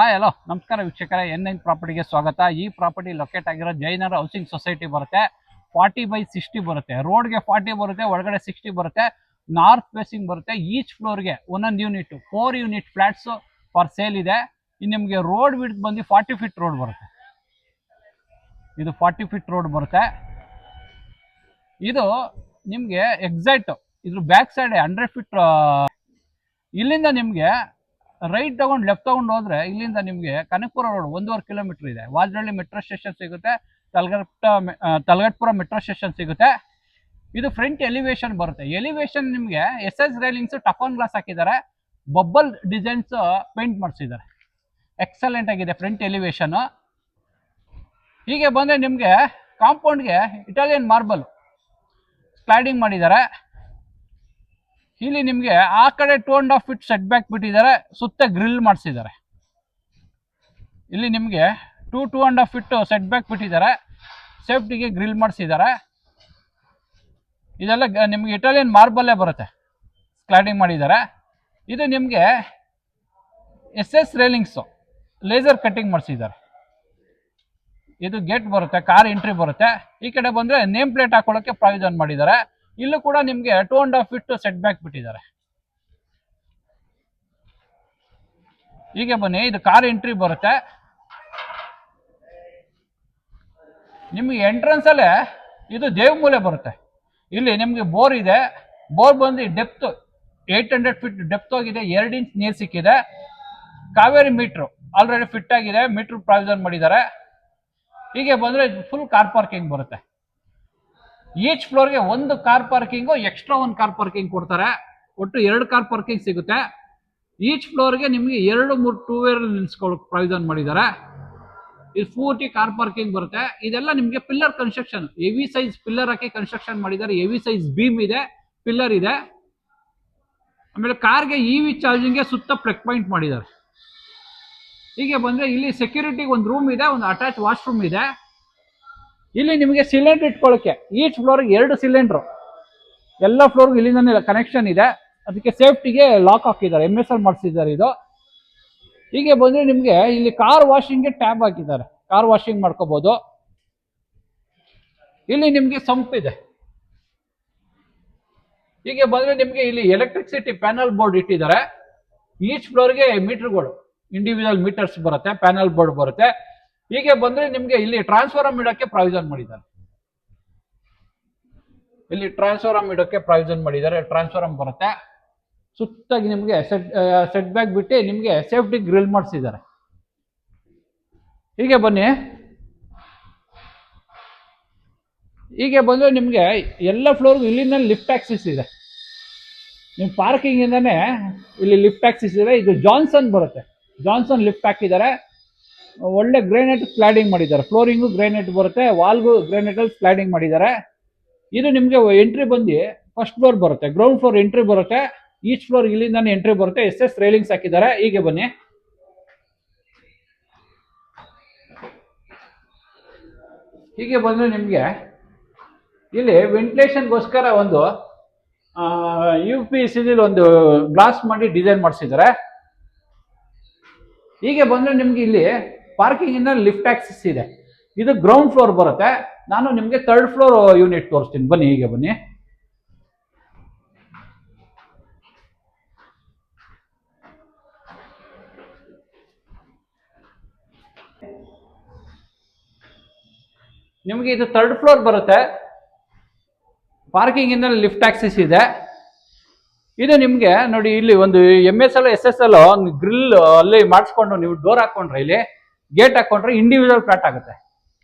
Hi hello ನಮಸ್ಕಾರ ವೀಕ್ಷಕರೇ, N9 ಪ್ರಾಪರ್ಟಿಗೆ ಸ್ವಾಗತ. ಈ ಪ್ರಾಪರ್ಟಿ ಲೊಕೇಟ್ ಆಗಿರೋ ಜೈನರ ಹೌಸಿಂಗ್ ಸೊಸೈಟಿ ಬರುತ್ತೆ. 40/60 ಬರುತ್ತೆ. ರೋಡ್ಗೆ 40 ಬರುತ್ತೆ, ಒಳಗಡೆ 60 ಬರುತ್ತೆ. ನಾರ್ತ್ ಫೇಸಿಂಗ್ ಬರುತ್ತೆ. ಈಚ್ ಫ್ಲೋರ್ಗೆ ಒಂದೊಂದು unit 4 unit flats for sale ಇದೆ. ಇನ್ನು ನಿಮಗೆ ರೋಡ್ ವಿಡ್ತ್ ಬಂದು 40 ಫೀಟ್ ರೋಡ್ ಬರುತ್ತೆ. ಇದು 40 ಫೀಟ್ ರೋಡ್ ಬರುತ್ತೆ. ಇದು ನಿಮಗೆ ಎಕ್ಸಾಕ್ಟ್ ಇದ್ರ ಬ್ಯಾಕ್ ಸೈಡ್ 100 ಫೀಟ್. ಇಲ್ಲಿಂದ ನಿಮಗೆ ರೈಟ್ ತಗೊಂಡು ಲೆಫ್ಟ್ ತಗೊಂಡು ಹೋದ್ರೆ ಇಲ್ಲಿಂದ ನಿಮಗೆ ಕನಕಪುರ ರೋಡ್ 1.5 ಕಿಲೋಮೀಟರ್ ಇದೆ. ವಾಜರಳ್ಳಿ ಮೆಟ್ರೋ ಸ್ಟೇಷನ್ ಸಿಗುತ್ತೆ, ತಲಗಟ್ಪುರ ಮೆಟ್ರೋ ಸ್ಟೇಷನ್ ಸಿಗುತ್ತೆ. ಇದು ಫ್ರಂಟ್ ಎಲಿವೇಶನ್ ಬರುತ್ತೆ. ಎಲಿವೇಶನ್ ನಿಮಗೆ SS ರೈಲಿಂಗ್ಸ್ ಟಫನ್ ಗ್ಲಾಸ್ ಹಾಕಿದ್ದಾರೆ, ಬಬ್ಬಲ್ ಡಿಸೈನ್ಸ್ ಪೇಂಟ್ ಮಾಡಿಸಿದ್ದಾರೆ. ಎಕ್ಸಲೆಂಟ್ ಆಗಿದೆ ಫ್ರಂಟ್ ಎಲಿವೇಶನ್. ಹೀಗೆ ಬಂದರೆ ನಿಮಗೆ ಕಾಂಪೌಂಡ್ಗೆ ಇಟಾಲಿಯನ್ ಮಾರ್ಬಲ್ ಸ್ಲೈಡಿಂಗ್ ಮಾಡಿದ್ದಾರೆ. ಇಲ್ಲಿ ನಿಮಗೆ ಆ ಕಡೆ 2.5 ಫೀಟ್ ಸೆಟ್ ಬ್ಯಾಕ್ ಬಿಟ್ಟಿದ್ದಾರೆ, ಸುತ್ತ ಗ್ರಿಲ್ ಮಾಡಿಸಿದ್ದಾರೆ. ಇಲ್ಲಿ ನಿಮಗೆ 2.5 ಫೀಟ್ ಸೆಟ್ ಬ್ಯಾಕ್ ಬಿಟ್ಟಿದ್ದಾರೆ, ಸೇಫ್ಟಿಗೆ ಗ್ರಿಲ್ ಮಾಡಿಸಿದ್ದಾರೆ. ಇದೆಲ್ಲ ನಿಮಗೆ ಇಟಾಲಿಯನ್ ಮಾರ್ಬಲ್ಲೇ ಬರುತ್ತೆ, ಸ್ಲೈಡಿಂಗ್ ಮಾಡಿದ್ದಾರೆ. ಇದು ನಿಮಗೆ SS ರೈಲಿಂಗ್ಸು ಲೇಸರ್ ಕಟ್ಟಿಂಗ್ ಮಾಡಿಸಿದ್ದಾರೆ. ಇದು ಗೇಟ್ ಬರುತ್ತೆ, ಕಾರ್ ಎಂಟ್ರಿ ಬರುತ್ತೆ. ಈ ಕಡೆ ಬಂದರೆ ನೇಮ್ ಪ್ಲೇಟ್ ಹಾಕೊಳ್ಳೋಕ್ಕೆ ಪ್ರಾವಿಷನ್ ಮಾಡಿದ್ದಾರೆ. ಇಲ್ಲೂ ಕೂಡ ನಿಮಗೆ 2.5 ಫೀಟ್ ಸೆಟ್ ಬ್ಯಾಕ್ ಬಿಟ್ಟಿದ್ದಾರೆ. ಹೀಗೆ ಬನ್ನಿ, ಇದು ಕಾರ್ ಎಂಟ್ರಿ ಬರುತ್ತೆ. ನಿಮಗೆ ಎಂಟ್ರೆನ್ಸ್ ಅಲ್ಲೇ ಇದು ದೇವಮೂಲೆ ಬರುತ್ತೆ. ಇಲ್ಲಿ ನಿಮಗೆ ಬೋರ್ ಇದೆ. ಬೋರ್ ಬಂದು ಡೆಪ್ತ್ 800 ಫೀಟ್ ಡೆಪ್ತ್ ಹೋಗಿದೆ. 2 ಇಂಚ್ ನೀರು ಸಿಕ್ಕಿದೆ. ಕಾವೇರಿ ಮೀಟ್ರು ಆಲ್ರೆಡಿ ಫಿಟ್ ಆಗಿದೆ, ಮೀಟ್ರ್ ಪ್ರಾವಿಷನ್ ಮಾಡಿದ್ದಾರೆ. ಹೀಗೆ ಬಂದರೆ ಫುಲ್ ಕಾರ್ ಪಾರ್ಕಿಂಗ್ ಬರುತ್ತೆ. ಈಚ್ ಫ್ಲೋರ್ಗೆ ಒಂದು ಕಾರ್ ಪಾರ್ಕಿಂಗು, ಎಕ್ಸ್ಟ್ರಾ ಒಂದು ಕಾರ್ ಪಾರ್ಕಿಂಗ್ ಕೊಡ್ತಾರೆ. ಒಟ್ಟು 2 ಕಾರ್ ಪಾರ್ಕಿಂಗ್ ಸಿಗುತ್ತೆ. ಈಚ್ ಫ್ಲೋರ್ಗೆ ನಿಮಗೆ 2-3 ಟೂ ವೀಲರ್ ನಿಲ್ಸ್ಕೊಳ್ಳೋಕೆ ಪ್ರಾವಿಷನ್ ಮಾಡಿದ್ದಾರೆ. ಇದು ಪೂರ್ತಿ ಕಾರ್ ಪಾರ್ಕಿಂಗ್ ಬರುತ್ತೆ. ಇದೆಲ್ಲ ನಿಮಗೆ pillar construction, heavy size pillar ಹಾಕಿ ಕನ್ಸ್ಟ್ರಕ್ಷನ್ ಮಾಡಿದ್ದಾರೆ. ಹೆವಿ ಸೈಜ್ ಬೀಮ್ ಇದೆ, ಪಿಲ್ಲರ್ ಇದೆ. ಆಮೇಲೆ ಕಾರ್ಗೆ EV ಚಾರ್ಜಿಂಗ್ಗೆ ಸುತ್ತ ಪ್ಲಗ್ ಪಾಯಿಂಟ್ ಮಾಡಿದ್ದಾರೆ. ಹೀಗೆ ಬಂದರೆ ಇಲ್ಲಿ ಸೆಕ್ಯೂರಿಟಿಗೆ ಒಂದು ರೂಮ್ ಇದೆ, ಒಂದು ಅಟ್ಯಾಚ್ ವಾಶ್ರೂಮ್ ಇದೆ. ಇಲ್ಲಿ ನಿಮಗೆ ಸಿಲಿಂಡರ್ ಇಟ್ಕೊಳ್ಳೋಕ್ಕೆ ಈಚ್ ಫ್ಲೋರ್ಗೆ 2 ಸಿಲಿಂಡ್ರು, ಎಲ್ಲ ಫ್ಲೋರ್ಗೆ ಇಲ್ಲಿಂದ ಕನೆಕ್ಷನ್ ಇದೆ. ಅದಕ್ಕೆ ಸೇಫ್ಟಿಗೆ ಲಾಕ್ ಹಾಕಿದ್ದಾರೆ, MSL ಮಾಡಿಸಿದ್ದಾರೆ ಇದು. ಹೀಗೆ ಬಂದರೆ ನಿಮಗೆ ಇಲ್ಲಿ ಕಾರ್ ವಾಷಿಂಗ್ಗೆ ಟ್ಯಾಬ್ ಹಾಕಿದ್ದಾರೆ, ಕಾರ್ ವಾಷಿಂಗ್ ಮಾಡ್ಕೋಬಹುದು. ಇಲ್ಲಿ ನಿಮಗೆ ಸಂಪ್ ಇದೆ. ಹೀಗೆ ಬಂದರೆ ನಿಮಗೆ ಇಲ್ಲಿ ಎಲೆಕ್ಟ್ರಿಸಿಟಿ ಪ್ಯಾನಲ್ ಬೋರ್ಡ್ ಇಟ್ಟಿದ್ದಾರೆ. ಈಚ್ ಫ್ಲೋರ್ಗೆ ಮೀಟರ್ಗಳು, ಇಂಡಿವಿಜುವಲ್ ಮೀಟರ್ಸ್ ಬರುತ್ತೆ, ಪ್ಯಾನಲ್ ಬೋರ್ಡ್ ಬರುತ್ತೆ. ಹೀಗೆ ಬಂದರೆ ನಿಮಗೆ ಇಲ್ಲಿ ಟ್ರಾನ್ಸ್ಫಾರಮ್ ಇಡೋಕ್ಕೆ ಪ್ರಾವಿಷನ್ ಮಾಡಿದ್ದಾರೆ. ಇಲ್ಲಿ ಟ್ರಾನ್ಸ್ಫಾರಮ್ ಇಡೋಕ್ಕೆ ಪ್ರಾವಿಷನ್ ಮಾಡಿದ್ದಾರೆ. ಟ್ರಾನ್ಸ್ಫಾರಮ್ ಬರುತ್ತೆ. ಸುತ್ತಾಗಿ ನಿಮಗೆ ಸೆಟ್ ಬ್ಯಾಕ್ ಬಿಟ್ಟು ನಿಮಗೆ ಸೇಫ್ಟಿ ಗ್ರಿಲ್ ಮಾಡಿಸಿದ್ದಾರೆ. ಹೀಗೆ ಬನ್ನಿ, ಹೀಗೆ ಬಂದರೆ ನಿಮಗೆ ಎಲ್ಲ ಫ್ಲೋರ್ಗೂ ಇಲ್ಲಿಂದ ಲಿಫ್ಟ್ ಆಕ್ಸಿಸ್ ಇದೆ. ನಿಮ್ಮ ಪಾರ್ಕಿಂಗ್ ಇಂದಾನೆ ಇಲ್ಲಿ ಲಿಫ್ಟ್ ಆಕ್ಸಿಸ್ ಇದೆ. ಇದು ಜಾನ್ಸನ್ ಬರುತ್ತೆ, ಜಾನ್ಸನ್ ಲಿಫ್ಟ್ ಹಾಕಿದ್ದಾರೆ. ಒಳ್ಳೆ ಗ್ರೇನೈಟ್ ಸ್ಲೈಡಿಂಗ್ ಮಾಡಿದ್ದಾರೆ. ಫ್ಲೋರಿಂಗು ಗ್ರೇನೈಟ್ ಬರುತ್ತೆ, ವಾಲ್ಗೂ ಗ್ರೇನೈಟಲ್ಲಿ ಸ್ಲೈಡಿಂಗ್ ಮಾಡಿದ್ದಾರೆ. ಇದು ನಿಮಗೆ ಎಂಟ್ರಿ ಬಂದು ಫಸ್ಟ್ ಫ್ಲೋರ್ ಬರುತ್ತೆ, ಗ್ರೌಂಡ್ ಫ್ಲೋರ್ ಎಂಟ್ರಿ ಬರುತ್ತೆ. ಈಚ್ ಫ್ಲೋರ್ ಇಲ್ಲಿಂದಾನೆ ಎಂಟ್ರಿ ಬರುತ್ತೆ. SS ರೈಲಿಂಗ್ಸ್ ಹಾಕಿದ್ದಾರೆ. ಹೀಗೆ ಬನ್ನಿ, ಹೀಗೆ ಬಂದರೆ ನಿಮಗೆ ಇಲ್ಲಿ ವೆಂಟಿಲೇಷನ್ಗೋಸ್ಕರ ಒಂದು UPVC ಒಂದು ಗ್ಲಾಸ್ ಮಾಡಿ ಡಿಸೈನ್ ಮಾಡಿಸಿದ್ದಾರೆ. ಹೀಗೆ ಬಂದರೆ ನಿಮ್ಗೆ ಇಲ್ಲಿ ಪಾರ್ಕಿಂಗ್ ಇಂದ ಲಿಫ್ಟ್ ಆಕ್ಸಿಸ್ ಇದೆ. ಇದು ಗ್ರೌಂಡ್ ಫ್ಲೋರ್ ಬರುತ್ತೆ. ನಾನು ನಿಮಗೆ 3rd ಫ್ಲೋರ್ ಯೂನಿಟ್ ತೋರಿಸ್ತೀನಿ, ಬನ್ನಿ. ಹೀಗೆ ಬನ್ನಿ, ನಿಮಗೆ ಇದು 3rd ಫ್ಲೋರ್ ಬರುತ್ತೆ. ಪಾರ್ಕಿಂಗ್ ಇಂದ ಲಿಫ್ಟ್ ಆಕ್ಸಿಸ್ ಇದೆ. ಇದು ನಿಮಗೆ ನೋಡಿ, ಇಲ್ಲಿ ಒಂದು MSL SSL ಗ್ರಿಲ್ ಅಲ್ಲಿ ಮಾಡಿಸ್ಕೊಂಡು ನೀವು ಡೋರ್ ಹಾಕೊಂಡ್ರೆ, ಇಲ್ಲಿ ಗೇಟ್ ಹಾಕೊಂಡ್ರೆ ಇಂಡಿವಿಜುವಲ್ ಫ್ಲಾಟ್ ಆಗುತ್ತೆ.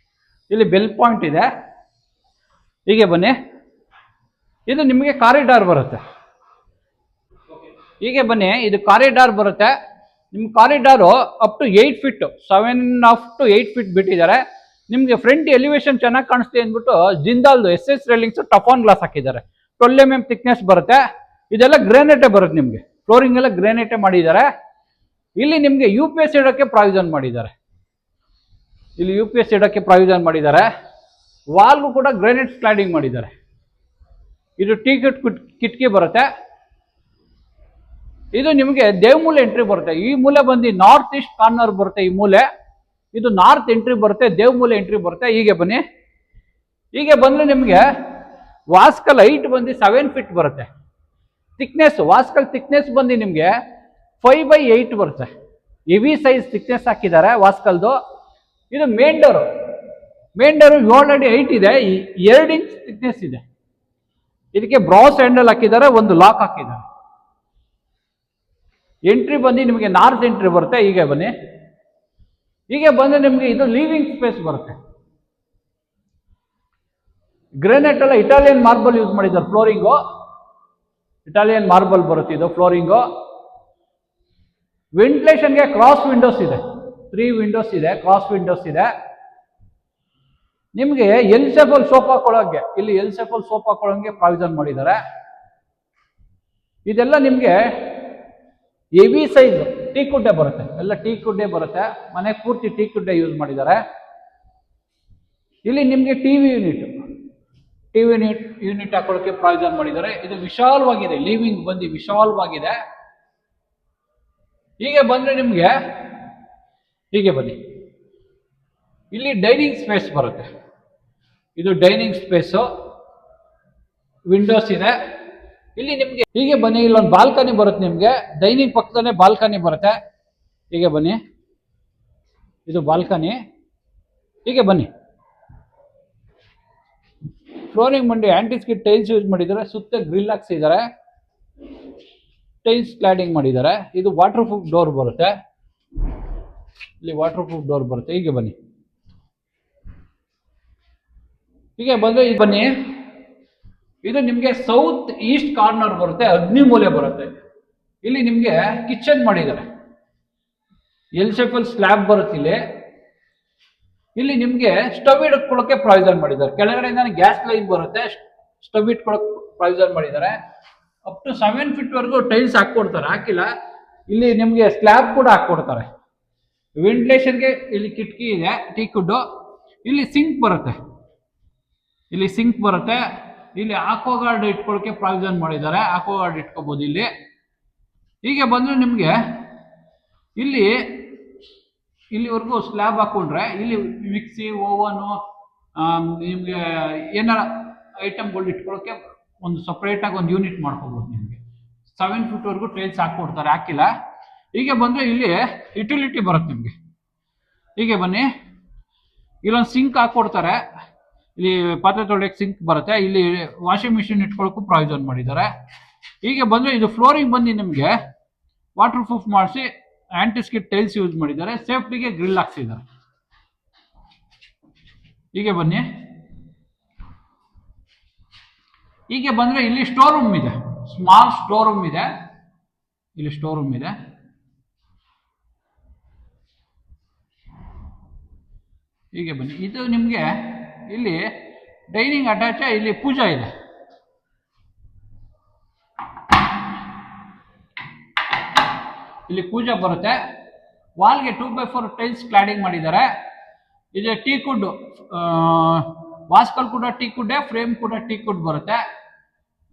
ಇಲ್ಲಿ ಬೆಲ್ ಪಾಯಿಂಟ್ ಇದೆ. ಹೀಗೆ ಬನ್ನಿ, ಇದು ನಿಮಗೆ ಕಾರಿಡಾರ್ ಬರುತ್ತೆ. ಹೀಗೆ ಬನ್ನಿ, ಇದು ಕಾರಿಡಾರ್ ಬರುತ್ತೆ. ನಿಮ್ಮ corridor up to 8 feet 7.5 to 8 feet ಬಿಟ್ಟಿದ್ದಾರೆ. ನಿಮಗೆ ಫ್ರಂಟ್ ಎಲಿವೇಶನ್ ಚೆನ್ನಾಗಿ ಕಾಣಿಸ್ತೆ ಅಂದ್ಬಿಟ್ಟು ಜಿಂದಾಲ್ದು SS ರೈಲಿಂಗ್ಸ್ ಟಫಾನ್ ಗ್ಲಾಸ್ ಹಾಕಿದ್ದಾರೆ. 12 mm ಥಿಕ್ನೆಸ್ ಬರುತ್ತೆ. ಇದೆಲ್ಲ ಗ್ರೇನೈಟೇ ಬರುತ್ತೆ. ನಿಮಗೆ ಫ್ಲೋರಿಂಗ್ ಎಲ್ಲ ಗ್ರೇನೈಟೇ ಮಾಡಿದ್ದಾರೆ. ಇಲ್ಲಿ ನಿಮಗೆ UPS ಇಡೋಕ್ಕೆ ಪ್ರಾವಿಷನ್ ಮಾಡಿದ್ದಾರೆ. ಇಲ್ಲಿ UPS ಇಡೋಕ್ಕೆ ಪ್ರಾವಿಷನ್ ಮಾಡಿದ್ದಾರೆ. ವಾಲ್ಗೂ ಕೂಡ ಗ್ರೇನೈಟ್ ಸ್ಲೈಡಿಂಗ್ ಮಾಡಿದ್ದಾರೆ. ಇದು ಟೀ ಕಿಟ್ಕಿ ಬರುತ್ತೆ. ಇದು ನಿಮಗೆ ದೇವಮೂಲೆ ಎಂಟ್ರಿ ಬರುತ್ತೆ. ಈ ಮೂಲೆ ಬಂದು ನಾರ್ತ್ ಈಸ್ಟ್ ಕಾರ್ನರ್ ಬರುತ್ತೆ. ಈ ಮೂಲೆ ಇದು ನಾರ್ತ್ ಎಂಟ್ರಿ ಬರುತ್ತೆ, ದೇವಮೂಲೆ ಎಂಟ್ರಿ ಬರುತ್ತೆ. ಹೀಗೆ ಬನ್ನಿ. ಹೀಗೆ ಬಂದ್ರೆ ನಿಮಗೆ ವಾಸ್ಕಲ್ ಹೈಟ್ ಬಂದು 7 ಫೀಟ್ ಬರುತ್ತೆ. ಥಿಕ್ನೆಸ್ ವಾಸ್ಕಲ್ ಥಿಕ್ನೆಸ್ ಬಂದು ನಿಮಗೆ 5/8 ಬರುತ್ತೆ. ಹೆವಿ ಸೈಜ್ ಥಿಕ್ನೆಸ್ ಹಾಕಿದ್ದಾರೆ ವಾಸ್ಕಲ್ದು. ಇದು ಮೇನ್ ಡೋರು. ಮೇನ್ ಡೋರು 7 ಅಡಿ ಹೈಟ್ ಇದೆ, 2 ಇಂಚ್ ಥಿಕ್ನೆಸ್ ಇದೆ. ಇದಕ್ಕೆ ಬ್ರಾಸ್ ಹ್ಯಾಂಡಲ್ ಹಾಕಿದ್ದಾರೆ, ಒಂದು ಲಾಕ್ ಹಾಕಿದ್ದಾರೆ. ಎಂಟ್ರಿ ಬಂದು ನಿಮಗೆ ನಾರ್ತ್ ಎಂಟ್ರಿ ಬರುತ್ತೆ. ಹೀಗೆ ಬನ್ನಿ. ಹೀಗೆ ಬಂದ್ರೆ ನಿಮಗೆ ಇದು ಲಿವಿಂಗ್ ಸ್ಪೇಸ್ ಬರುತ್ತೆ. ಗ್ರೆನೇಟ್ ಎಲ್ಲ ಇಟಾಲಿಯನ್ ಮಾರ್ಬಲ್ ಯೂಸ್ ಮಾಡಿದ್ದಾರೆ. ಫ್ಲೋರಿಂಗು ಇಟಾಲಿಯನ್ ಮಾರ್ಬಲ್ ಬರುತ್ತೆ ಇದು ಫ್ಲೋರಿಂಗು. ವೆಂಟಿಲೇಷನ್ಗೆ ಕ್ರಾಸ್ ವಿಂಡೋಸ್ ಇದೆ, 3 ವಿಂಡೋಸ್ ಇದೆ, ಕ್ರಾಸ್ ವಿಂಡೋಸ್ ಇದೆ. ನಿಮಗೆ ಎಲ್ ಶೇಪಲ್ ಸೋಫಾ ಕೊಳಗೆ ಇಲ್ಲಿ ಎಲ್ ಶೇಪಲ್ ಸೋಫಾ ಕೊಳಂಗೆ ಪ್ರಾವಿಷನ್ ಮಾಡಿದ್ದಾರೆ. ಇದೆಲ್ಲ ನಿಮಗೆ ಹೆವಿ ಸೈಜ್ ಟೀ ಕುಡ್ಡೆ ಬರುತ್ತೆ, ಎಲ್ಲ ಟೀ ಕುಡ್ಡೆ ಬರುತ್ತೆ. ಮನೆ ಪೂರ್ತಿ ಟೀ ಕುಡ್ಡೆ ಯೂಸ್ ಮಾಡಿದ್ದಾರೆ. ಇಲ್ಲಿ ನಿಮಗೆ ಟಿವಿ ಯೂನಿಟ್ ಹಾಕೊಳ್ಳೋಕೆ ಪ್ರಾವಿಷನ್ ಮಾಡಿದ್ದಾರೆ. ಇದು ವಿಶಾಲವಾಗಿದೆ, ಲಿವಿಂಗ್ ಬಂದು ವಿಶಾಲವಾಗಿದೆ. ಹೀಗೆ ಬಂದ್ರೆ ನಿಮಗೆ ಹೀಗೆ ಬನ್ನಿ. ಇಲ್ಲಿ ಡೈನಿಂಗ್ ಸ್ಪೇಸ್ ಬರುತ್ತೆ. ಇದು ಡೈನಿಂಗ್ ಸ್ಪೇಸು, ವಿಂಡೋಸ್ ಇದೆ. ಇಲ್ಲಿ ನಿಮಗೆ ಹೀಗೆ ಬನ್ನಿ, ಇಲ್ಲೊಂದು ಬಾಲ್ಕನಿ ಬರುತ್ತೆ. ನಿಮಗೆ ಡೈನಿಂಗ್ ಪಕ್ಕದಲ್ಲೇ ಬಾಲ್ಕನಿ ಬರುತ್ತೆ. ಹೀಗೆ ಬನ್ನಿ, ಇದು ಬಾಲ್ಕನಿ. ಹೀಗೆ ಬನ್ನಿ. ಫ್ಲೋರಿಂಗ್ ಬಂದು ಆಂಟಿಸ್ಕಿಡ್ ಟೈಲ್ಸ್ ಯೂಸ್ ಮಾಡಿದ್ದಾರೆ. ಸುತ್ತ ಗ್ರಿಲ್ ಹಾಕ್ಸಿದ್ದಾರೆ, ಟೈಲ್ಸ್ ಕ್ಲಾಡಿಂಗ್ ಮಾಡಿದ್ದಾರೆ. ಇದು ವಾಟರ್ ಪ್ರೂಫ್ ಡೋರ್ ಬರುತ್ತೆ. ಇಲ್ಲಿ ವಾಟರ್ ಪ್ರೂಫ್ ಡೋರ್ ಬರುತ್ತೆ. ಹೀಗೆ ಬನ್ನಿ. ಹೀಗೆ ಬಂದ್ರೆ ಬನ್ನಿ. ಇದು ನಿಮಗೆ ಸೌತ್ ಈಸ್ಟ್ ಕಾರ್ನರ್ ಬರುತ್ತೆ, ಅಗ್ನಿ ಮೂಲೆ ಬರುತ್ತೆ. ಇಲ್ಲಿ ನಿಮಗೆ ಕಿಚನ್ ಮಾಡಿದ್ದಾರೆ, ಎಲ್ ಶೇಪಲ್ ಸ್ಲ್ಯಾಬ್ ಬರುತ್ತೆ. ಇಲ್ಲಿ ನಿಮಗೆ ಸ್ಟವ್ ಇಟ್ಕೊಳ್ಳೋಕೆ ಪ್ರಾವಿಷನ್ ಮಾಡಿದ್ದಾರೆ. ಕೆಳಗಡೆಯಿಂದ ಗ್ಯಾಸ್ ಲೈನ್ ಬರುತ್ತೆ, ಸ್ಟವ್ ಇಟ್ಕೊಳ್ಳೋಕೆ ಪ್ರಾವಿಷನ್ ಮಾಡಿದ್ದಾರೆ. ಅಪ್ ಟು 7 ಫೀಟ್ ವರೆಗೂ ಟೈಲ್ಸ್ ಹಾಕೊಡ್ತಾರೆ, ಹಾಕಿಲ್ಲ. ಇಲ್ಲಿ ನಿಮಗೆ ಸ್ಲ್ಯಾಬ್ ಕೂಡ ಹಾಕೊಡ್ತಾರೆ. ವೆಂಟಿಲೇಷನ್ಗೆ ಇಲ್ಲಿ ಕಿಟಕಿ ಇದೆ, ಟೀ ಕುಡ್ಡು. ಇಲ್ಲಿ ಸಿಂಕ್ ಬರುತ್ತೆ, ಇಲ್ಲಿ ಸಿಂಕ್ ಬರುತ್ತೆ. ಇಲ್ಲಿ ಆಕ್ವಾಗಾರ್ಡ್ ಇಟ್ಕೊಳ್ಳೋಕೆ ಪ್ರಾವಿಷನ್ ಮಾಡಿದ್ದಾರೆ, ಆಕ್ವಾಗಾರ್ಡ್ ಇಟ್ಕೋಬಹುದು ಇಲ್ಲಿ. ಹೀಗೆ ಬಂದ್ರೆ ನಿಮಗೆ ಇಲ್ಲಿವರೆಗೂ ಸ್ಲ್ಯಾಬ್ ಹಾಕೊಂಡ್ರೆ ಇಲ್ಲಿ ಮಿಕ್ಸಿ, ಓವನು, ನಿಮಗೆ ಏನಾರ ಐಟಮ್ಗಳು ಇಟ್ಕೊಳ್ಳೋಕೆ ಒಂದು ಸಪ್ರೇಟಾಗಿ ಒಂದು ಯೂನಿಟ್ ಮಾಡ್ಕೋಬಹುದು. ನಿಮಗೆ 7 ಫೀಟ್ವರೆಗೂ ಟೈಲ್ಸ್ ಹಾಕೊಡ್ತಾರೆ, ಹಾಕಿಲ್ಲ. ಹೀಗೆ ಬಂದರೆ ಇಲ್ಲಿ ಯುಟಿಲಿಟಿ ಬರುತ್ತೆ ನಿಮಗೆ. ಹೀಗೆ ಬನ್ನಿ. ಇಲ್ಲೊಂದು ಸಿಂಕ್ ಹಾಕೊಡ್ತಾರೆ, ಇಲ್ಲಿ ಪಾತ್ರೆ ತೊಳೆಯೋಕೆ ಸಿಂಕ್ ಬರುತ್ತೆ. ಇಲ್ಲಿ ವಾಷಿಂಗ್ ಮಿಷಿನ್ ಇಟ್ಕೊಳ್ಳೋಕ್ಕೂ ಪ್ರಾವಿಷನ್ ಮಾಡಿದ್ದಾರೆ. ಹೀಗೆ ಬಂದರೆ ಇದು ಫ್ಲೋರಿಂಗ್ ಬಂದು ನಿಮಗೆ ವಾಟರ್ ಪ್ರೂಫ್ ಮಾಡಿಸಿ ಆಂಟಿಸ್ಕಿಡ್ ಟೈಲ್ಸ್ ಯೂಸ್ ಮಾಡಿದ್ದಾರೆ. ಸೇಫ್ಟಿಗೆ ಗ್ರಿಲ್ ಹಾಕ್ಸಿದ್ದಾರೆ. ಹೀಗೆ ಬನ್ನಿ. ಹೀಗೆ ಬಂದ್ರೆ ಇಲ್ಲಿ ಸ್ಟೋರ್ ರೂಮ್ ಇದೆ, ಸ್ಮಾಲ್ ಸ್ಟೋರ್ ರೂಮ್ ಇದೆ. ಇಲ್ಲಿ ಸ್ಟೋರ್ ರೂಮ್ ಇದೆ. ಹೀಗೆ ಬನ್ನಿ. ಇದು ನಿಮಗೆ ಇಲ್ಲಿ ಡೈನಿಂಗ್ ಅಟ್ಯಾಚ್, ಇಲ್ಲಿ ಪೂಜಾ ಇದೆ. ಇಲ್ಲಿ ಪೂಜಾ ಬರುತ್ತೆ. ವಾಲ್ಗೆ 2x4 ಟೈಲ್ಸ್ ಕ್ಲಾಡಿಂಗ್ ಮಾಡಿದ್ದಾರೆ. ಇದು ಟೀ ಕುಡ್, ವಾಸ್ಕಲ್ ಕೂಡ ಟೀ ಕುಡ್ಡೆ, ಫ್ರೇಮ್ ಕೂಡ ಟೀ ಕುಡ್ ಬರುತ್ತೆ.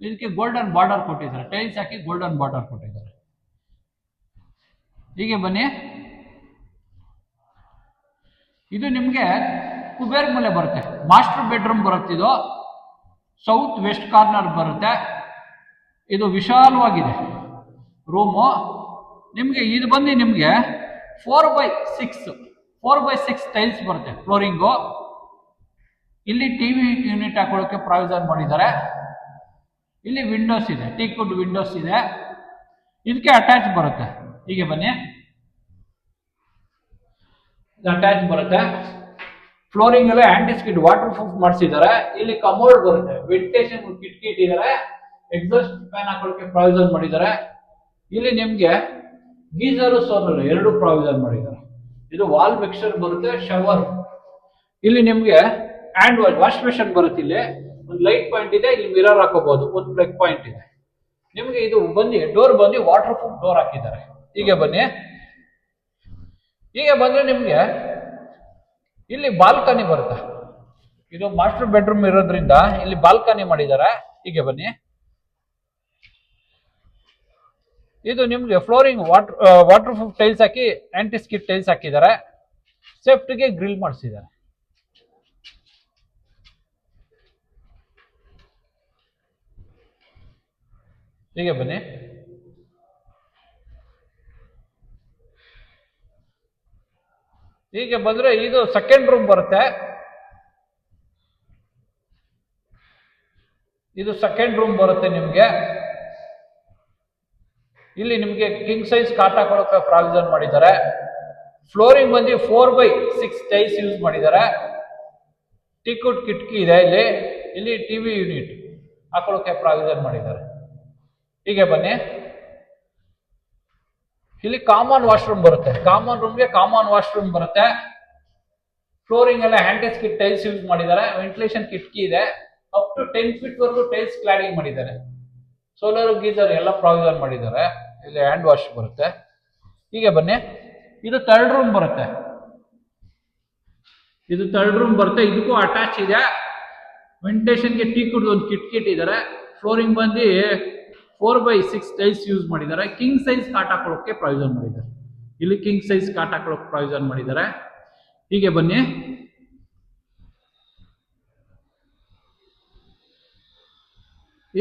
ಇದಕ್ಕೆ ಗೋಲ್ಡನ್ ಬಾರ್ಡರ್ ಕೊಟ್ಟಿದ್ದಾರೆ, ಟೈಲ್ಸ್ ಹಾಕಿ ಗೋಲ್ಡನ್ ಬಾರ್ಡರ್ ಕೊಟ್ಟಿದ್ದಾರೆ. ಹೀಗೆ ಬನ್ನಿ. ಇದು ನಿಮಗೆ ಕುಬೇರ್ ಮೂಲೆ ಬರುತ್ತೆ, ಮಾಸ್ಟರ್ ಬೆಡ್ರೂಮ್ ಬರುತ್ತೆ. ಇದು ಸೌತ್ ವೆಸ್ಟ್ ಕಾರ್ನರ್ ಬರುತ್ತೆ. ಇದು ವಿಶಾಲವಾಗಿದೆ ರೂಮು. ನಿಮಗೆ ಇದು ಬಂದು ನಿಮಗೆ 4x6 ಟೈಲ್ಸ್ ಬರುತ್ತೆ ಫ್ಲೋರಿಂಗು. ಇಲ್ಲಿ ಟಿವಿ ಯೂನಿಟ್ ಹಾಕೊಳ್ಳೋಕೆ ಪ್ರಾವಿಷನ್ ಮಾಡಿದ್ದಾರೆ. ಇಲ್ಲಿ ವಿಂಡೋಸ್ ಇದೆ, ಟೀ ಕುಡ್ ವಿಂಡೋಸ್ ಇದೆ. ಇದಕ್ಕೆ ಅಟ್ಯಾಚ್ ಬರುತ್ತೆ. ಹೀಗೆ ಬನ್ನಿ, ಅಟ್ಯಾಚ್ ಬರುತ್ತೆ. ಫ್ಲೋರಿಂಗ್ ಎಲ್ಲ ಆಂಟಿಸ್ಕಿಡ್ ವಾಟರ್ ಪ್ರೂಫ್ ಮಾಡಿಸಿದ್ದಾರೆ. ಇಲ್ಲಿ ಕಮೋಡ್ ಬರುತ್ತೆ, ವೆಂಟಿಲೇಷನ್ ಕಿಟಕಿ ಇಟ್ಟಿದ್ದಾರೆ. ಎಕ್ಸಾಸ್ಟ್ ಫ್ಯಾನ್ ಹಾಕೊಳ್ಳೋಕೆ ಪ್ರಾವಿಷನ್ ಮಾಡಿದ್ದಾರೆ. ಇಲ್ಲಿ ನಿಮಗೆ ಗೀಸರು ಸೋಲರ್ 2 ಪ್ರಾವಿಷನ್ ಮಾಡಿದ್ದಾರೆ. ಇದು ವಾಲ್ ಮಿಕ್ಸರ್ ಬರುತ್ತೆ, ಶವರ್. ಇಲ್ಲಿ ನಿಮಗೆ ಹ್ಯಾಂಡ್ ವಾಶ್ ಬೇಷನ್ ಬರುತ್ತೆ. ಇಲ್ಲಿ ಒಂದು ಲೈಟ್ ಪಾಯಿಂಟ್ ಇದೆ, ಇಲ್ಲಿ ಮಿರರ್ ಹಾಕೋಬಹುದು, ಒಂದು ಪ್ಲಗ್ ಪಾಯಿಂಟ್ ಇದೆ. ನಿಮಗೆ ಇದು ಬಂದು ಡೋರ್ ಬಂದು ವಾಟರ್ ಪ್ರೂಫ್ ಡೋರ್ ಹಾಕಿದ್ದಾರೆ. ಹೀಗೆ ಬನ್ನಿ. ಹೀಗೆ ಬಂದ್ರೆ ನಿಮಗೆ ಇಲ್ಲಿ ಬಾಲ್ಕನಿ ಬರುತ್ತೆ. ಇದು ಮಾಸ್ಟರ್ ಬೆಡ್ರೂಮ್ ಇರೋದ್ರಿಂದ ಇಲ್ಲಿ ಬಾಲ್ಕನಿ ಮಾಡಿದ್ದಾರೆ. ಹೀಗೆ ಬನ್ನಿ. ಇದು ನಿಮ್ಗೆ ಫ್ಲೋರಿಂಗ್ ವಾಟರ್ ಪ್ರೂಫ್ ಟೈಲ್ಸ್ ಹಾಕಿ ಆಂಟಿ ಸ್ಕಿಡ್ ಟೈಲ್ಸ್ ಹಾಕಿದ್ದಾರೆ. ಸೇಫ್ಟಿಗೆ ಗ್ರಿಲ್ ಮಾಡಿಸಿದ್ದಾರೆ. ಹೀಗೆ ಬನ್ನಿ. ಹೀಗೆ ಬಂದ್ರೆ ಇದು ಸೆಕೆಂಡ್ ರೂಮ್ ಬರುತ್ತೆ. ಇದು ಸೆಕೆಂಡ್ ರೂಮ್ ಬರುತ್ತೆ ನಿಮ್ಗೆ. ಇಲ್ಲಿ ನಿಮ್ಗೆ ಕಿಂಗ್ ಸೈಜ್ ಕಾಟ್ ಹಾಕೊಳ್ಳೋಕೆ ಪ್ರಾವಿಷನ್ ಮಾಡಿದ್ದಾರೆ. ಫ್ಲೋರಿಂಗ್ ಬಂದು 4x6 ಟೈಲ್ಸ್ ಯೂಸ್ ಮಾಡಿದ್ದಾರೆ. ಟೀಕುಡ್ ಕಿಟಕಿ ಇದೆ ಇಲ್ಲಿ. ಇಲ್ಲಿ ಟಿವಿ ಯೂನಿಟ್ ಹಾಕೊಳ್ಳೋಕೆ ಪ್ರಾವಿಷನ್ ಮಾಡಿದ್ದಾರೆ. ಹೀಗೆ ಬನ್ನಿ. ಇಲ್ಲಿ ಕಾಮನ್ ವಾಶ್ರೂಮ್ ಬರುತ್ತೆ. ಕಾಮನ್ ರೂಮ್ಗೆ ಕಾಮನ್ ವಾಶ್ರೂಮ್ ಬರುತ್ತೆ. ಫ್ಲೋರಿಂಗ್ ಎಲ್ಲ ಆಂಟಿ ಸ್ಕಿಡ್ ಟೈಲ್ಸ್ ಯೂಸ್ ಮಾಡಿದ್ದಾರೆ. ವೆಂಟಿಲೇಷನ್ ಕಿಟಕಿ ಇದೆ. ಅಪ್ ಟು 10 ಫೀಟ್ ವರೆಗೂ ಟೈಲ್ಸ್ ಕ್ಲಾಡಿಂಗ್ ಮಾಡಿದ್ದಾರೆ. ಸೋಲಾರ್ ಗೀಸರ್ ಎಲ್ಲ ಪ್ರಾವಿಷನ್ ಮಾಡಿದ್ದಾರೆ. ಇಲ್ಲಿ ಹ್ಯಾಂಡ್ ವಾಶ್ ಬರುತ್ತೆ. ಹೀಗೆ ಬನ್ನಿ. ಇದು ಥರ್ಡ್ ರೂಮ್ ಬರುತ್ತೆ. ಇದು ಥರ್ಡ್ ರೂಮ್ ಬರುತ್ತೆ. ಇದಕ್ಕೂ ಅಟ್ಯಾಚ್ ಇದೆ. ವೆಂಟಿಲೇಷನ್ಗೆ ಟೀಕುಡ್ ಒಂದು ಕಿಟಕಿ ಇಟ್ಟಿದ್ದಾರೆ. ಫ್ಲೋರಿಂಗ್ ಬಂದು 4x6 ಟೈಲ್ಸ್ ಯೂಸ್ ಮಾಡಿದ್ದಾರೆ. ಕಿಂಗ್ ಸೈಜ್ ಕಾಟ್ ಹಾಕೊಳ್ಳೋಕೆ ಪ್ರಾವಿಷನ್ ಮಾಡಿದ್ದಾರೆ. ಇಲ್ಲಿ ಕಿಂಗ್ ಸೈಜ್ ಕಾಟ್ ಹಾಕೊಳ್ಳೋಕೆ ಪ್ರಾವಿಷನ್ ಮಾಡಿದ್ದಾರೆ. ಹೀಗೆ ಬನ್ನಿ.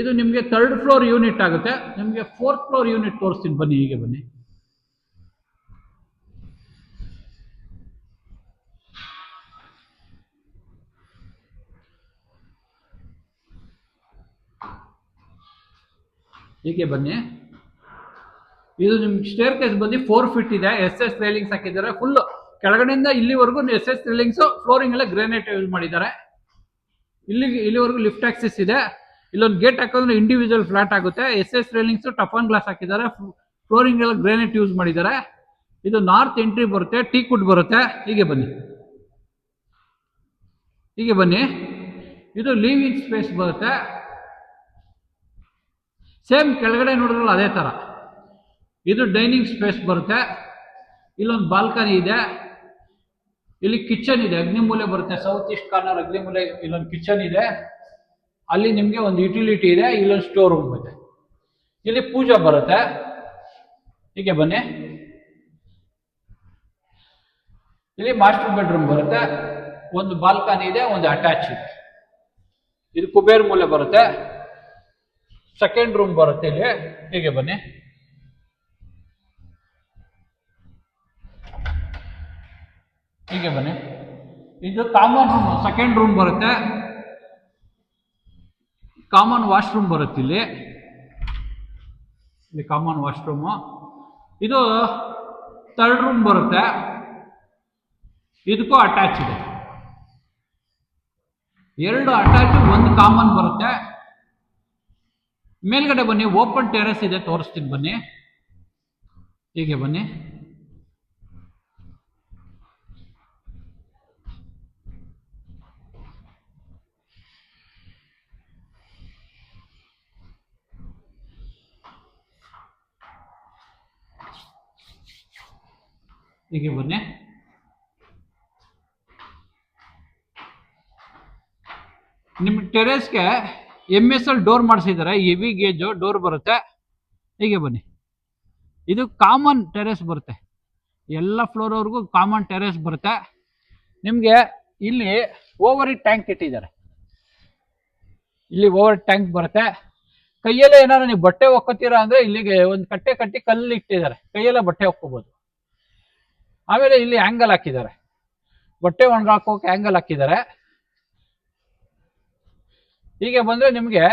ಇದು ನಿಮಗೆ ಥರ್ಡ್ ಫ್ಲೋರ್ ಯೂನಿಟ್ ಆಗುತ್ತೆ. ನಿಮಗೆ ಫೋರ್ತ್ ಫ್ಲೋರ್ ಯೂನಿಟ್ ತೋರಿಸ್ತೀನಿ ಬನ್ನಿ. ಹೀಗೆ ಬನ್ನಿ. ಹೀಗೆ ಬನ್ನಿ. ಇದು ನಿಮ್ಗೆ ಸ್ಟೇರ್ ಕೇಸ್ ಬಂದು 4 ಫೀಟ್ ಇದೆ. SS ರೈಲಿಂಗ್ಸ್ ಹಾಕಿದ್ದಾರೆ. ಫುಲ್ ಕೆಳಗಡೆಯಿಂದ ಇಲ್ಲಿವರೆಗೂ SS ರೈಲಿಂಗ್ಸ್. ಫ್ಲೋರಿಂಗ್ ಎಲ್ಲ ಗ್ರಾನೈಟ್ ಯೂಸ್ ಮಾಡಿದ್ದಾರೆ. ಇಲ್ಲಿವರೆಗೂ ಲಿಫ್ಟ್ ಆಕ್ಸಿಸ್ ಇದೆ. ಇಲ್ಲೊಂದು ಗೇಟ್ ಹಾಕಿದ್ರೆ ಇಂಡಿವಿಜುವಲ್ ಫ್ಲಾಟ್ ಆಗುತ್ತೆ. SS ರೈಲಿಂಗ್ಸ್ ಟಫನ್ ಗ್ಲಾಸ್ ಹಾಕಿದ್ದಾರೆ. ಫ್ಲೋರಿಂಗ್ ಎಲ್ಲ ಗ್ರಾನೈಟ್ ಯೂಸ್ ಮಾಡಿದ್ದಾರೆ. ಇದು ನಾರ್ತ್ ಎಂಟ್ರಿ ಬರುತ್ತೆ. ಟೀಕುಡ್ ಬರುತ್ತೆ. ಹೀಗೆ ಬನ್ನಿ. ಹೀಗೆ ಬನ್ನಿ. ಇದು ಲಿವಿಂಗ್ ಸ್ಪೇಸ್ ಬರುತ್ತೆ. ಸೇಮ್ ಕೆಳಗಡೆ ನೋಡಿದ್ರಲ್ಲ ಅದೇ ತರ. ಇದು ಡೈನಿಂಗ್ ಸ್ಪೇಸ್ ಬರುತ್ತೆ. ಇಲ್ಲೊಂದು ಬಾಲ್ಕನಿ ಇದೆ. ಇಲ್ಲಿ ಕಿಚನ್ ಇದೆ. ಅಗ್ನಿಮೂಲೆ ಬರುತ್ತೆ. ಸೌತ್ ಈಸ್ಟ್ ಕಾರ್ನರ್ ಅಗ್ನಿಮೂಲೆ ಇಲ್ಲೊಂದು ಕಿಚನ್ ಇದೆ. ಅಲ್ಲಿ ನಿಮಗೆ ಒಂದು ಯುಟಿಲಿಟಿ ಇದೆ. ಇಲ್ಲೊಂದು ಸ್ಟೋರ್ ರೂಮ್ ಇದೆ. ಇಲ್ಲಿ ಪೂಜಾ ಬರುತ್ತೆ. ಹೀಗೆ ಬನ್ನಿ. ಇಲ್ಲಿ ಮಾಸ್ಟರ್ ಬೆಡ್ರೂಮ್ ಬರುತ್ತೆ. ಒಂದು ಬಾಲ್ಕನಿ ಇದೆ. ಒಂದು ಅಟ್ಯಾಚ್ ಇದೆ. ಇದು ಕುಬೇರ್ ಮೂಲೆ ಬರುತ್ತೆ. ಸೆಕೆಂಡ್ ರೂಮ್ ಬರುತ್ತೆ ಇಲ್ಲಿ. ಹೀಗೆ ಬನ್ನಿ. ಹೀಗೆ ಬನ್ನಿ. ಇದು ಕಾಮನ್ ರೂಮ್. ಸೆಕೆಂಡ್ ರೂಮ್ ಬರುತ್ತೆ. ಕಾಮನ್ ವಾಶ್ರೂಮ್ ಬರುತ್ತೆ ಇಲ್ಲಿ. ಇಲ್ಲಿ ಕಾಮನ್ ವಾಶ್ರೂಮ್. ಇದು ಥರ್ಡ್ ರೂಮ್ ಬರುತ್ತೆ. ಇದಕ್ಕೂ ಅಟ್ಯಾಚ್ ಇದೆ. 2 ಅಟ್ಯಾಚ್, 1 ಕಾಮನ್ ಬರುತ್ತೆ. ಮೇಲ್ಗಡೆ ಬನ್ನಿ. ಓಪನ್ ಟೆರೆಸ್ ಇದೆ. ತೋರಿಸ್ತೀನಿ ಬನ್ನಿ. ಹೀಗೆ ಬನ್ನಿ. ಹೀಗೆ ಬನ್ನಿ. ನಿಮ್ಮ ಟೆರೆಸ್ಗೆ MSL ಡೋರ್ ಮಾಡಿಸಿದ್ದಾರೆ. ಹೆವಿ ಗೇಜ್ ಡೋರ್ ಬರುತ್ತೆ. ಹೀಗೆ ಬನ್ನಿ. ಇದು ಕಾಮನ್ ಟೆರೆಸ್ ಬರುತ್ತೆ. ಎಲ್ಲ ಫ್ಲೋರ್ವರೆಗೂ ಕಾಮನ್ ಟೆರೆಸ್ ಬರುತ್ತೆ. ನಿಮಗೆ ಇಲ್ಲಿ ಓವರ್ ಟ್ಯಾಂಕ್ ಇಟ್ಟಿದ್ದಾರೆ. ಇಲ್ಲಿ ಓವರ್ ಟ್ಯಾಂಕ್ ಬರುತ್ತೆ. ಕೈಯಲ್ಲೇ ಏನಾದ್ರು ನೀವು ಬಟ್ಟೆ ಒಕ್ಕೋತೀರಾ ಅಂದ್ರೆ ಇಲ್ಲಿಗೆ ಒಂದು ಕಟ್ಟೆ ಕಟ್ಟಿ ಕಲ್ಲು ಇಟ್ಟಿದ್ದಾರೆ. ಕೈಯಲ್ಲೇ ಬಟ್ಟೆ ಒಕ್ಕೋಬಹುದು. ಆಮೇಲೆ ಇಲ್ಲಿ ಆಂಗಲ್ ಹಾಕಿದ್ದಾರೆ. ಬಟ್ಟೆ ಒಣಗಾಕೋಕೆ ಆಂಗಲ್ ಹಾಕಿದ್ದಾರೆ. ಹೀಗೆ ಬಂದ್ರೆ ನಿಮಗೆ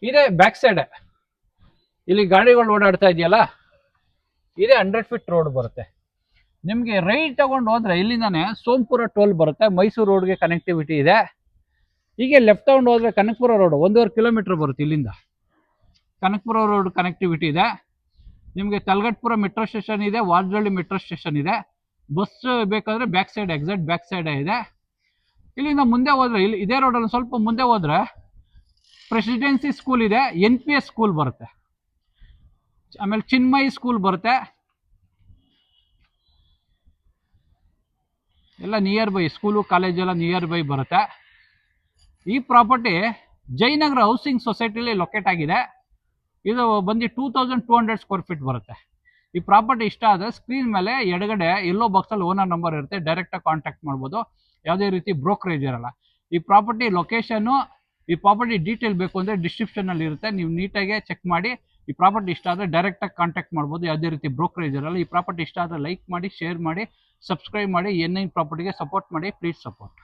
ಇದೇ ಬ್ಯಾಕ್ ಸೈಡ್. ಇಲ್ಲಿ ಗಾಡಿಗಳು ಓಡಾಡ್ತಾ ಇದೆಯಲ್ಲ, ಇದೇ 100 ಫೀಟ್ ರೋಡ್ ಬರುತ್ತೆ. ನಿಮಗೆ ರೈಟ್ ತಗೊಂಡು ಹೋದ್ರೆ ಇಲ್ಲಿಂದಾನೆ ಸೋಂಪುರ ಟೋಲ್ ಬರುತ್ತೆ. ಮೈಸೂರು ರೋಡ್ಗೆ ಕನೆಕ್ಟಿವಿಟಿ ಇದೆ. ಹೀಗೆ ಲೆಫ್ಟ್ ತಗೊಂಡು ಹೋದ್ರೆ ಕನಕಪುರ ರೋಡ್ 1.5 ಕಿಲೋಮೀಟರ್ ಬರುತ್ತೆ. ಇಲ್ಲಿಂದ ಕನಕಪುರ ರೋಡ್ ಕನೆಕ್ಟಿವಿಟಿ ಇದೆ. ನಿಮಗೆ ತಲಗಟ್ಪುರ ಮೆಟ್ರೋ ಸ್ಟೇಷನ್ ಇದೆ. ವಾಜಳ್ಳಿ ಮೆಟ್ರೋ ಸ್ಟೇಷನ್ ಇದೆ. ಬಸ್ ಬೇಕಾದ್ರೆ back side, exact back side ಇದೆ. ಇಲ್ಲಿಂದ ಮುಂದೆ ಹೋದ್ರೆ ಇಲ್ಲಿ ಇದೇ ರೋಡಲ್ಲಿ ಸ್ವಲ್ಪ ಮುಂದೆ ಹೋದ್ರೆ ಪ್ರೆಸಿಡೆನ್ಸಿ ಸ್ಕೂಲ್ ಇದೆ. NPS ಸ್ಕೂಲ್ ಬರುತ್ತೆ. ಆಮೇಲೆ ಚಿನ್ಮಯಿ ಸ್ಕೂಲ್ ಬರುತ್ತೆ. ಎಲ್ಲ ನಿಯರ್ ಬೈ ಸ್ಕೂಲು ಕಾಲೇಜೆಲ್ಲ ನಿಯರ್ ಬೈ ಬರುತ್ತೆ. ಈ ಪ್ರಾಪರ್ಟಿ ಜಯನಗರ ಹೌಸಿಂಗ್ ಸೊಸೈಟಿಲಿ ಲೊಕೇಟ್ ಆಗಿದೆ. ಇದು ಬಂದು 2200 ಸ್ಕ್ವೇರ್ ಫೀಟ್ ಬರುತ್ತೆ. ಈ ಪ್ರಾಪರ್ಟಿ ಇಷ್ಟ ಆದರೆ ಸ್ಕ್ರೀನ್ ಮೇಲೆ ಎಡಗಡೆ ಎಲ್ಲೋ ಬಾಕ್ಸಲ್ಲಿ ಓನರ್ ನಂಬರ್ ಇರುತ್ತೆ, ಡೈರೆಕ್ಟಾಗಿ ಕಾಂಟ್ಯಾಕ್ಟ್ ಮಾಡ್ಬೋದು. ಯಾವುದೇ ರೀತಿ ಬ್ರೋಕರೇಜ್ ಇರಲ್ಲ. ಈ ಪ್ರಾಪರ್ಟಿ ಲೊಕೇಶನ್ನು, ಈ ಪ್ರಾಪರ್ಟಿ ಡೀಟೇಲ್ ಬೇಕು ಅಂದರೆ ಡಿಸ್ಕ್ರಿಪ್ಷನಲ್ಲಿ ಇರುತ್ತೆ, ನೀವು ನೀಟಾಗಿ ಚೆಕ್ ಮಾಡಿ. ಈ ಪ್ರಾಪರ್ಟಿ ಇಷ್ಟ ಆದರೆ ಡೈರೆಕ್ಟಾಗಿ ಕಾಂಟ್ಯಾಕ್ಟ್ ಮಾಡ್ಬೋದು, ಯಾವುದೇ ರೀತಿ ಬ್ರೋಕರೇಜ್ ಇರಲ್ಲ. ಈ ಪ್ರಾಪರ್ಟಿ ಇಷ್ಟ ಆದರೆ ಲೈಕ್ ಮಾಡಿ, ಶೇರ್ ಮಾಡಿ, ಸಬ್ಸ್ಕ್ರೈಬ್ ಮಾಡಿ. N9 ಪ್ರಾಪರ್ಟಿಗೆ ಸಪೋರ್ಟ್ ಮಾಡಿ, ಪ್ಲೀಸ್ ಸಪೋರ್ಟ್.